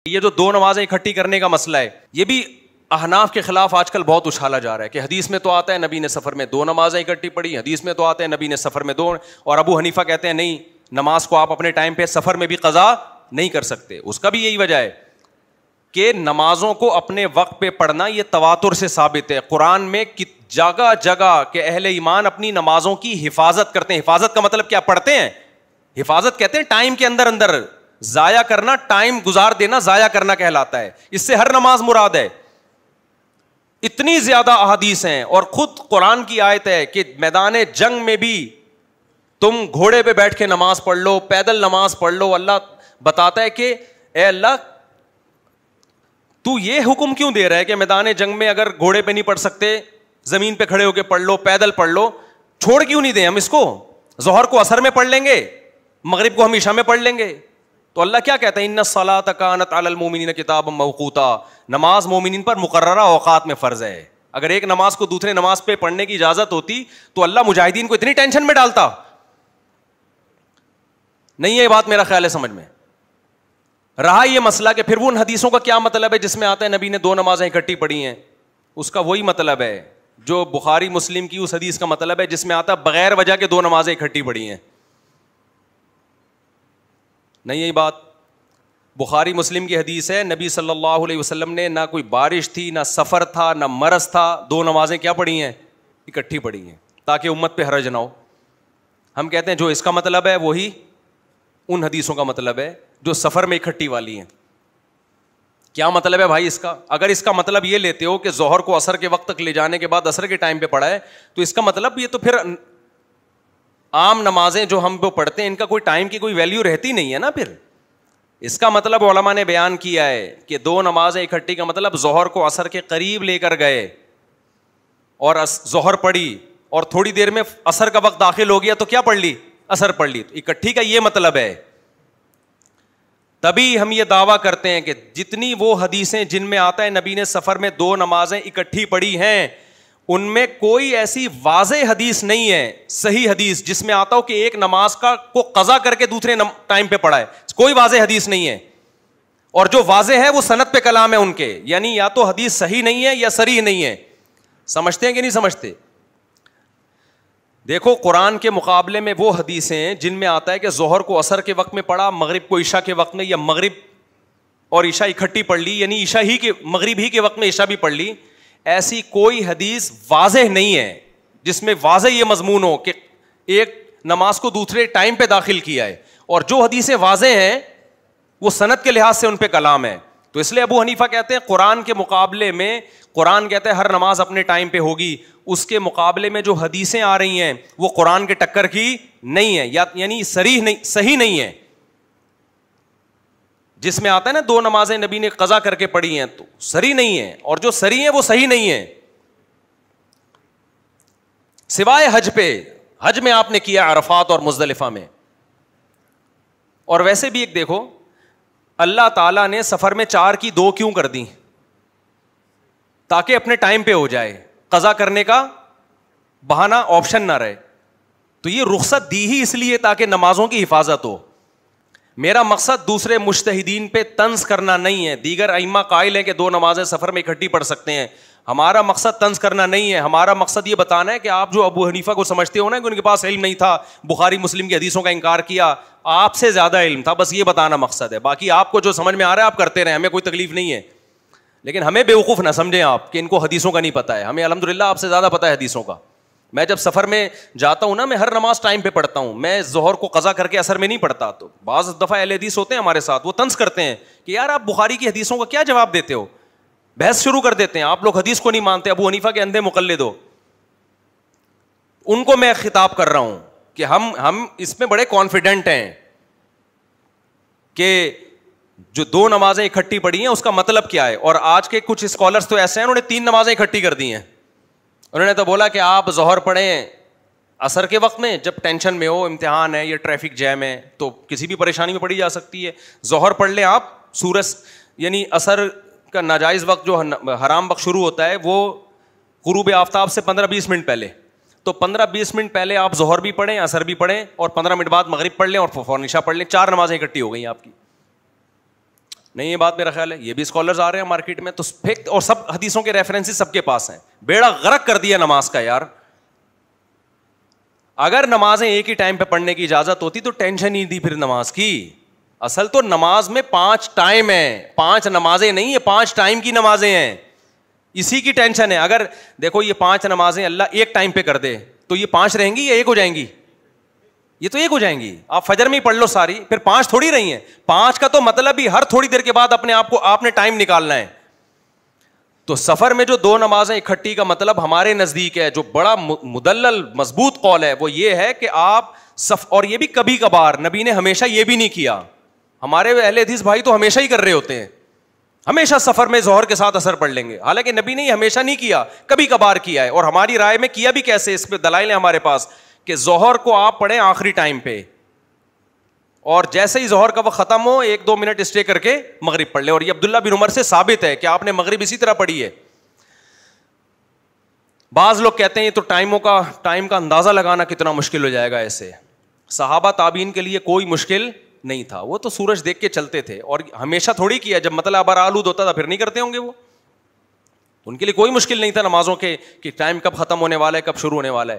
یہ جو دو نمازیں اکٹھی کرنے کا مسئلہ ہے, یہ بھی احناف کے خلاف آج کل بہت اچھالا جا رہا ہے کہ حدیث میں تو آتا ہے نبی نے سفر میں دو نمازیں اکٹھی پڑھی, حدیث میں تو آتا ہے نبی نے سفر میں دو, اور ابو حنیفہ کہتے ہیں نہیں, نماز کو آپ اپنے ٹائم پہ سفر میں بھی قضا نہیں کر سکتے. اس کا بھی یہی وجہ ہے کہ نمازوں کو اپنے وقت پہ پڑھنا یہ تواتر سے ثابت ہے. قرآن میں جگہ جگہ کہ اہل ایمان اپنی نمازوں کی حفاظت کرتے ہیں. حفاظت کا مطلب کیا؟ پڑھتے ہیں. حفاظت کہتے ہیں ٹائم کے اندر اندر ضائع کرنا, ٹائم گزار دینا ضائع کرنا کہلاتا ہے. اس سے ہر نماز مراد ہے. اتنی زیادہ احادیث ہیں, اور خود قرآن کی آیت ہے کہ میدان جنگ میں بھی تم گھوڑے پہ بیٹھ کے نماز پڑھ لو, پیدل نماز پڑھ لو. اللہ بتاتا ہے کہ اے اللہ تو یہ حکم کیوں دے رہا ہے کہ میدان جنگ میں اگر گھوڑے پہ نہیں پڑھ سکتے زمین پہ کھڑے ہو کے پڑھ لو, پیدل پڑھ لو. چھوڑ کیوں نہیں دیں ہم اس کو؟ ظہر کو عصر میں پڑھ لیں گے, مغرب کو ہم عشاء میں پڑھ لیں گے. تو اللہ کیا کہتا ہے؟ ان الصلاۃ کانت علی المؤمنین کتابا موقوتا, نماز مومنین پر مقررہ اوقات میں فرض ہے. اگر ایک نماز کو دوسرے نماز پہ پڑھنے کی اجازت ہوتی تو اللہ مجاہدین کو اتنی ٹینشن میں ڈالتا نہیں. یہ بات میرا خیال ہے سمجھ میں رہا. یہ مسئلہ کہ پھر وہ ان حدیثوں کا کیا مطلب ہے جس میں آتا ہے نبی نے دو نمازیں اکٹھی پڑھی ہیں, اس کا وہی مطلب ہے جو بخاری مسلم کی اس حدیث کا مطلب ہے جس میں آتا ہے بغیر وجہ کے دو نمازیں اکٹھی پڑھی ہیں. نہیں, یہی بات بخاری مسلم کی حدیث ہے, نبی صلی اللہ علیہ وسلم نے نہ کوئی بارش تھی, نہ سفر تھا, نہ مرض تھا, دو نمازیں کیا پڑھی ہیں؟ اکٹھی پڑھی ہیں تاکہ امت پہ حرج نہ ہو. ہم کہتے ہیں جو اس کا مطلب ہے وہی ان حدیثوں کا مطلب ہے جو سفر میں اکٹھی والی ہیں. کیا مطلب ہے بھائی اس کا؟ اگر اس کا مطلب یہ لیتے ہو کہ ظہر کو عصر کے وقت تک لے جانے کے بعد عصر کے ٹائم پہ پڑھا ہے, تو اس کا مطلب یہ تو پھر عام نمازیں جو ہم وہ پڑھتے ہیں ان کا کوئی ٹائم کی کوئی ویلیو رہتی نہیں ہے نا. پھر اس کا مطلب علماء نے بیان کیا ہے کہ دو نمازیں اکٹھی کا مطلب ظہر کو عصر کے قریب لے کر گئے اور ظہر پڑھی, اور تھوڑی دیر میں عصر کا وقت داخل ہو گیا تو کیا پڑھ لی؟ عصر پڑھ لی. تو اکٹھی کا یہ مطلب ہے. تبھی ہم یہ دعویٰ کرتے ہیں کہ جتنی وہ حدیثیں جن میں آتا ہے نبی نے سفر میں دو نمازیں اکٹھی پڑھی ہیں, ان میں کوئی ایسی واضح حدیث نہیں ہے, صحیح حدیث جس میں آتا ہو کہ ایک نماز کو قضا کر کے دوسرے ٹائم پہ پڑھا ہے. کوئی واضح حدیث نہیں ہے. اور جو واضح ہے وہ سند پہ کلام ہے ان کے, یعنی یا تو حدیث صحیح نہیں ہے یا صریح نہیں ہے. سمجھتے ہیں کہ نہیں سمجھتے؟ دیکھو قرآن کے مقابلے میں وہ حدیثیں جن میں آتا ہے کہ ظہر کو عصر کے وقت میں پڑھا, مغرب کو عشاء کے وقت میں, یا مغرب اور عشاء اکٹھی پڑھ لی, یعنی عشاء ہی کے مغرب ہی کے وقت میں عشاء بھی پڑھ لی, ایسی کوئی حدیث واضح نہیں ہے جس میں واضح یہ مضمون ہو کہ ایک نماز کو دوسرے ٹائم پہ داخل کیا ہے. اور جو حدیثیں واضح ہیں وہ سند کے لحاظ سے ان پہ کلام ہے. تو اس لیے ابو حنیفہ کہتے ہیں قرآن کے مقابلے میں, قرآن کہتا ہے ہر نماز اپنے ٹائم پہ ہوگی, اس کے مقابلے میں جو حدیثیں آ رہی ہیں وہ قرآن کے ٹکر کی نہیں ہے, یعنی صحیح نہیں ہے. جس میں آتا ہے نا دو نمازیں نبی نے قضا کر کے پڑھی ہیں تو صحیح نہیں ہے, اور جو صحیح ہیں وہ صحیح نہیں ہے سوائے حج پہ. حج میں آپ نے کیا عرفات اور مزدلفہ میں. اور ویسے بھی ایک دیکھو, اللہ تعالیٰ نے سفر میں 4 کی 2 کیوں کر دی؟ تاکہ اپنے ٹائم پہ ہو جائے, قضا کرنے کا بہانہ آپشن نہ رہے. تو یہ رخصت دی ہی اس لیے تاکہ نمازوں کی حفاظت ہو. میرا مقصد دوسرے مجتہدین پہ طنز کرنا نہیں ہے. دیگر ائمہ قائل ہیں کہ 2 نمازیں سفر میں اکٹھی پڑھ سکتے ہیں. ہمارا مقصد طنز کرنا نہیں ہے. ہمارا مقصد یہ بتانا ہے کہ آپ جو ابو حنیفہ کو سمجھتے ہو نا کہ ان کے پاس علم نہیں تھا, بخاری مسلم کی حدیثوں کا انکار کیا, آپ سے زیادہ علم تھا, بس یہ بتانا مقصد ہے. باقی آپ کو جو سمجھ میں آ رہا ہے آپ کرتے رہیں, ہمیں کوئی تکلیف نہیں ہے. لیکن ہمیں بیوقوف نہ سمجھیں آپ کہ ان کو حدیثوں کا نہیں پتہ ہے. ہمیں الحمدللہ آپ سے زیادہ پتہ ہے حدیثوں کا. میں جب سفر میں جاتا ہوں نا, میں ہر نماز ٹائم پہ پڑھتا ہوں. میں ظہر کو قضا کر کے عصر میں نہیں پڑھتا. تو بعض دفعہ اہل حدیث ہوتے ہیں ہمارے ساتھ, وہ طنز کرتے ہیں کہ یار آپ بخاری کی حدیثوں کا کیا جواب دیتے ہو, بحث شروع کر دیتے ہیں, آپ لوگ حدیث کو نہیں مانتے, ابو حنیفہ کے اندھے مقلد ہو. ان کو میں خطاب کر رہا ہوں کہ ہم اس میں بڑے کانفیڈنٹ ہیں کہ جو 2 نمازیں اکٹھی پڑھی ہیں اس کا مطلب کیا ہے. اور آج کے کچھ اسکالرس تو ایسے ہیں انہوں نے 3 نمازیں اکٹھی کر دی ہیں. انہوں نے تو بولا کہ آپ ظہر پڑھیں عصر کے وقت میں جب ٹینشن میں ہو, امتحان ہے یا ٹریفک جیم ہے, تو کسی بھی پریشانی میں پڑھی جا سکتی ہے. ظہر پڑھ لیں آپ, سورج یعنی عصر کا ناجائز وقت جو حرام وقت شروع ہوتا ہے وہ غروب آفتاب سے 15-20 منٹ پہلے. تو 15-20 منٹ پہلے آپ ظہر بھی پڑھیں, عصر بھی پڑھیں, اور 15 منٹ بعد مغرب پڑھ لیں اور فوراً عشاء پڑھ لیں. 4 نمازیں اکٹھی ہو گئی آپ کی. نہیں یہ بات میرا خیال ہے, یہ بھی اسکالرز آ رہے ہیں مارکیٹ میں تو پھینک, اور سب حدیثوں کے ریفرنسز سب کے پاس ہیں. بیڑا غرق کر دیا نماز کا یار. اگر نمازیں ایک ہی ٹائم پہ پڑھنے کی اجازت ہوتی تو ٹینشن ہی تھی پھر نماز کی. اصل تو نماز میں 5 ٹائم ہیں, 5 نمازیں نہیں ہیں, 5 ٹائم کی نمازیں ہیں, اسی کی ٹینشن ہے. اگر دیکھو یہ 5 نمازیں اللہ ایک ٹائم پہ کر دے تو یہ 5 رہیں گی یا ایک ہو جائیں گی؟ یہ تو ایک ہو جائیں گی. آپ فجر میں ہی پڑھ لو ساری, پھر 5 تھوڑی رہی ہیں. 5 کا تو مطلب ہی ہر تھوڑی دیر کے بعد اپنے آپ کو آپ نے ٹائم نکالنا ہے. تو سفر میں جو 2 نمازیں اکٹھی کا مطلب ہمارے نزدیک ہے, جو بڑا مدلل مضبوط قول ہے, وہ یہ ہے کہ آپ اور یہ بھی کبھی کبھار, نبی نے ہمیشہ یہ بھی نہیں کیا. ہمارے اہل حدیث بھائی تو ہمیشہ ہی کر رہے ہوتے ہیں, ہمیشہ سفر میں ظہر کے ساتھ اثر پڑھ لیں گے. حالانکہ نبی نے یہ ہمیشہ نہیں کیا, کبھی کبھار کیا ہے. اور ہماری رائے میں کیا بھی کیسے, اس پہ دلائل ہیں ہمارے پاس, کہ ظہر کو آپ پڑھیں آخری ٹائم پہ, اور جیسے ہی ظہر کا وقت ختم ہو 1-2 منٹ اسٹے کر کے مغرب پڑھ لیں. اور یہ عبداللہ بن عمر سے ثابت ہے کہ آپ نے مغرب اسی طرح پڑھی ہے. بعض لوگ کہتے ہیں یہ تو ٹائم کا اندازہ لگانا کتنا مشکل ہو جائے گا. ایسے صحابہ تابعین کے لیے کوئی مشکل نہیں تھا, وہ تو سورج دیکھ کے چلتے تھے, اور ہمیشہ تھوڑی کیا, جب مطلب ابر آلود ہوتا تھا پھر نہیں کرتے ہوں گے. وہ ان کے لیے کوئی مشکل نہیں تھا نمازوں کے کہ ٹائم کب ختم ہونے والا ہے, کب شروع ہونے والا ہے.